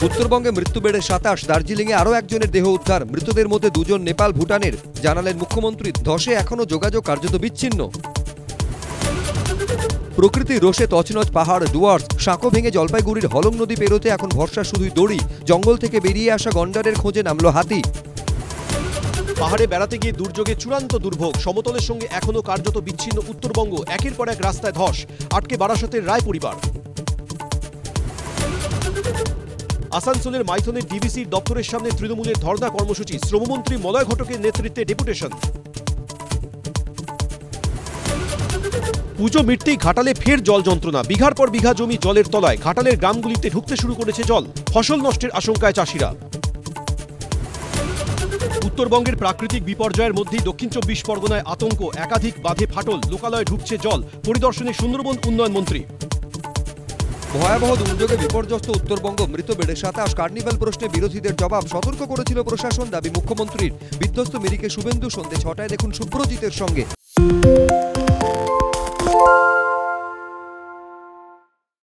উত্তরবঙ্গে মৃত্যু বেড়ে 27, দার্জিলিংয়ে আরও একজনের দেহ উদ্ধার। মৃতদের মধ্যে 2 জন নেপাল ভুটানের। জানালেন মুখ্যমন্ত্রী, ধসে এখনও যোগাযোগ কার্যত বিচ্ছিন্ন। প্রকৃতির রোষে তছনছ পাহাড়, ডুয়ার্স। সাঁকো ভেঙে জলপাইগুড়ির হলং নদী পেরোতে এখন ভরসা শুধুই দড়ি। জঙ্গল থেকে বেরিয়ে আসা গন্ডারের খোঁজে নামলো হাতি। পাহাড়ে বেড়াতে গিয়ে দুর্যোগে চূড়ান্ত দুর্ভোগ। সমতলের সঙ্গে এখনও কার্যত বিচ্ছিন্ন উত্তরবঙ্গ। একের পর এক রাস্তায় ধস, আটকে বারাসতের রায় পরিবার। আসানসোলের মাইথনের ডিভিসির দপ্তরের সামনে তৃণমূলের ধর্ণা কর্মসূচি। শ্রমমন্ত্রী মলয় ঘটকের নেতৃত্বে ডেপুটেশন। পুজো মিটতেই ঘাটালে ফের জল যন্ত্রণা। বিঘার পর বিঘা জমি জলের তলায়। ঘাটালের গ্রামগুলিতে ঢুকতে শুরু করেছে জল। ফসল নষ্টের আশঙ্কায় চাষিরা। উত্তরবঙ্গের প্রাকৃতিক বিপর্যয়ের মধ্যেই দক্ষিণ 24 পরগনায় আতঙ্ক। একাধিক বাঁধে ফাটল, লোকালয়ে ঢুকছে জল। পরিদর্শনে সুন্দরবন উন্নয়ন মন্ত্রী। ভয়াবহ দুর্যোগে বিপর্যস্ত উত্তরবঙ্গ, মৃত বেড়ে 27। কার্নিভাল প্রশ্নে বিরোধীদের জবাব, সতর্ক করেছিল প্রশাসন, দাবি মুখ্যমন্ত্রীর। বিধ্বস্ত মিরিকে শুভেন্দু। সন্ধ্যে 6টায় দেখুন শুভ্রজিতের সঙ্গে।